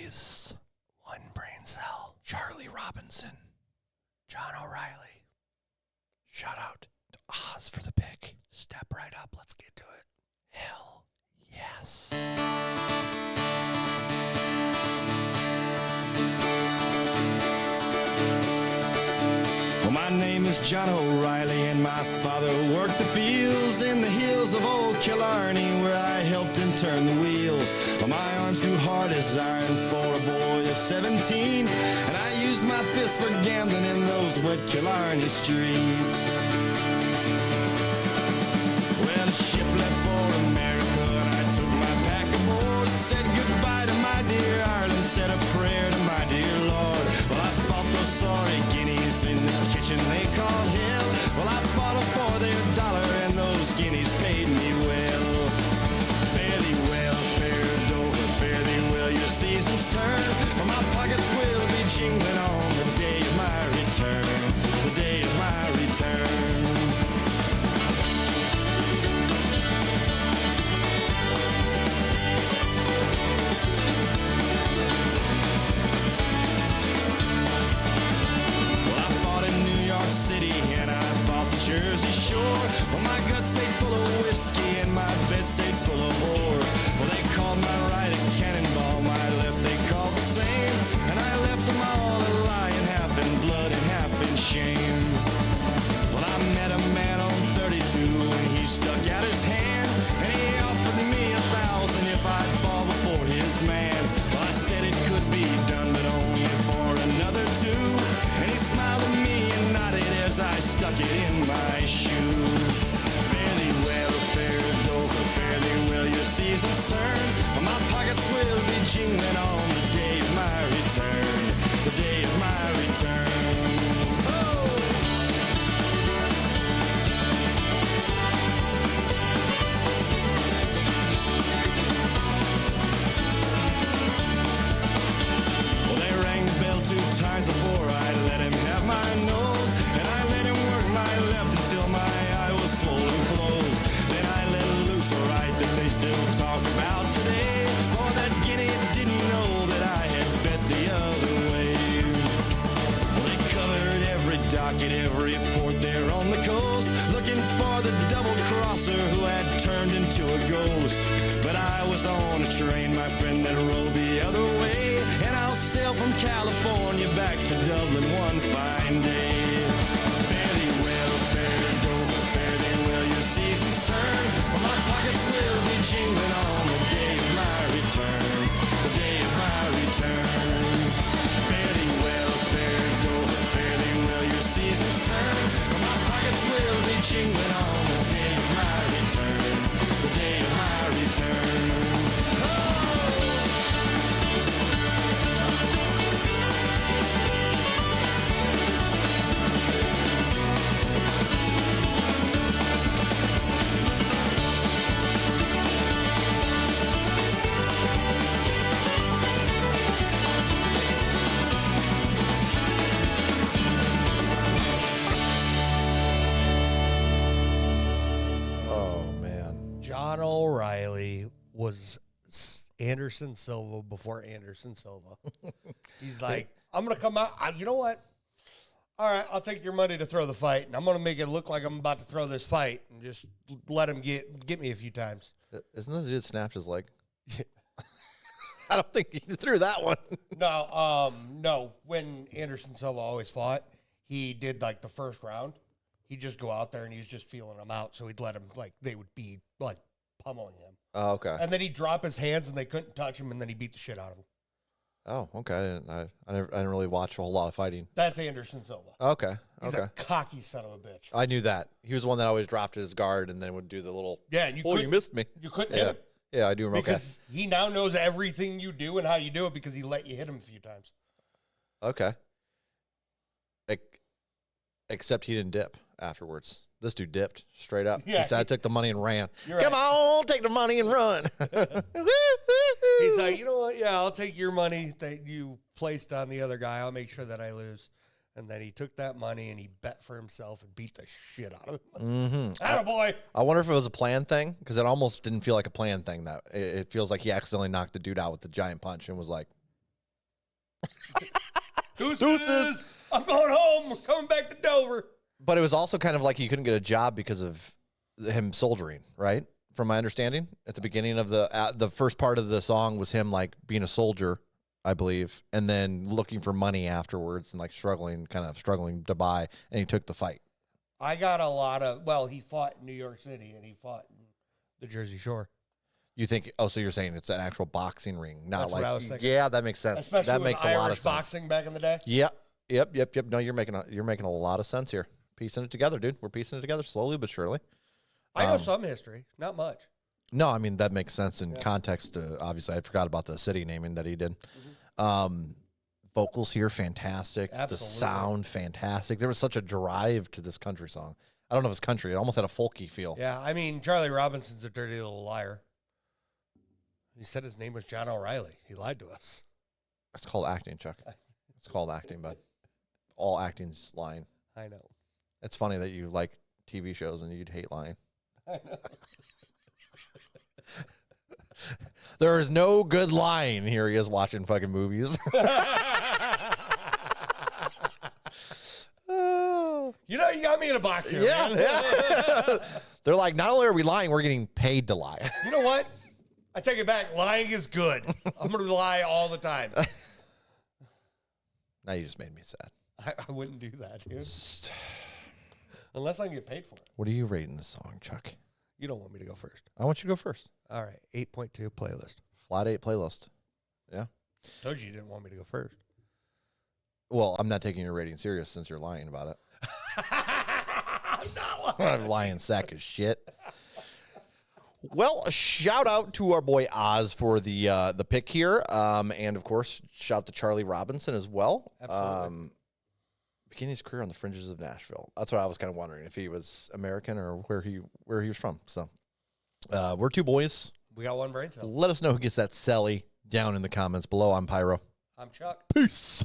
dummies. One brain cell. Charlie Robinson. John O'Reilly. Shout out to Oz for the pick. Step right up. Let's get to it. Hell yes. Well, my name is John O'Reilly, and my father worked the fields in the hills of old Killarney, where I helped him turn the wheels. Well, my arms grew hard as iron for a boy of 17, and I used my fists for gambling in those wet Killarney streets. Well, the ship left for America, and I took my pack aboard, said goodbye to my dear Ireland, said a prayer to my dear Lord. Well, I fought those sorry guineas in the kitchen they call hell. Well, I fought them for their dollar, and those guineas paid me well. Fare thee well, fair Dover, fare thee well, your season's turn, for my pockets will be jingling on the day of my return, the day of my return. City, and I fought the Jersey Shore. Well, my gut stayed full of whiskey and my bed stayed full of whores. Well, they called my right a cannonball, my left they called the same, and I left them all a lying, half in blood and half in shame. Well, I met a man on 32 and he stuck out his hand, and he offered me 1,000 if I'd fall before his man. Well, I said it could be done, but only for another two, and he smiled at me and nodded as I stuck it in my shoe. Fare thee well, fair Dover, fare thee well, your season's turn, but my pockets will be jingling on the day of my return, the day of my return. Oh! Well, they rang the bell 2 times before I let him have my nose, and I let him work my left until my eye was swollen closed. Then I let loose a right that they still talk about today, for that guinea didn't know that I had bet the other way. Well, they covered every docket, every port there on the coast, looking for the double-crosser who had turned into a ghost. But I was on a train, my friend, that rode the other way, and I'll sail from California back to Dublin one fine day. Fare thee well, fair Dover, fare thee well, your season's turn, for my pockets will be jingling on the day of my return, the day of my return. Fare thee well, fair Dover, fare thee well, your season's turn, for my pockets will be jingling on the day of my return, the day of my return. John O'Reilly was Anderson Silva before Anderson Silva. He's like, I'm going to come out. You know what? All right, I'll take your money to throw the fight, and I'm going to make it look like I'm about to throw this fight, and just let him get me a few times. Isn't that the dude that snapped his leg? I don't think he threw that one. No. When Anderson Silva always fought, he did like the first round. He'd just go out there and he was just feeling them out, so he'd let him, like, they would be like pummeling him. Oh, okay. And then he'd drop his hands and they couldn't touch him, and then he beat the shit out of him. Oh, okay. I didn't really watch a whole lot of fighting. That's Anderson Silva. Okay. He's a cocky son of a bitch. I knew that. He was the one that always dropped his guard and then would do the little. Yeah, and you missed me. You couldn't hit him. Yeah, I do remember. Because he now knows everything you do and how you do it because he let you hit him a few times. Okay. Except he didn't dip afterwards. This dude dipped straight up. Yeah, he said, I took the money and ran. Come on, take the money and run. He's like, you know what? Yeah, I'll take your money that you placed on the other guy. I'll make sure that I lose. And then he took that money and he bet for himself and beat the shit out of him. Attaboy. I wonder if it was a planned thing, because it almost didn't feel like a planned thing. That it feels like he accidentally knocked the dude out with the giant punch and was like, Deuces. I'm going home. We're coming back to Dover. But it was also kind of like he couldn't get a job because of him soldiering, right? From my understanding, at the beginning of the first part of the song was him like being a soldier, I believe, and then looking for money afterwards and like struggling to buy, and he took the fight. I got a lot of, well, he fought in New York City and he fought in the Jersey Shore. You think, oh, so you're saying it's an actual boxing ring, not That's like, what I was thinking. Yeah, that makes sense. Especially that with makes Irish a lot of sense. boxing back in the day. Yep. No, you're making a lot of sense here. Piecing it together, dude. We're piecing it together slowly but surely. I know some history, not much. No, I mean, that makes sense in context. Obviously, I forgot about the city naming that he did. Vocals here, fantastic. Absolutely. The sound, fantastic. There was such a drive to this country song. I don't know if it's country. It almost had a folky feel. Yeah, I mean, Charlie Robinson's a dirty little liar. He said his name was John O'Reilly. He lied to us. It's called acting, Chuck. It's called acting, but all acting's lying. I know. It's funny that you like TV shows and you'd hate lying. I know. There is no good lying. Here he is watching fucking movies. You know, you got me in a box here, man. Yeah. They're like, not only are we lying, we're getting paid to lie. You know what? I take it back. Lying is good. I'm going to lie all the time. Now you just made me sad. I wouldn't do that, dude. Unless I can get paid for it. What are you rating this song, Chuck? You don't want me to go first. I want you to go first. All right. 8.2 playlist. Flat 8 playlist. Yeah. Told you didn't want me to go first. Well, I'm not taking your rating serious since you're lying about it. I'm not lying. I'm lying sack of shit. Well, a shout out to our boy Oz for the pick here, and of course, shout out to Charlie Robinson as well. Absolutely. Beginning his career on the fringes of Nashville. That's what I was kind of wondering, if he was American or where he was from. So, we're two boys. We got one brain cell. Let us know who gets that celly down in the comments below. I'm Pyro. I'm Chuck. Peace.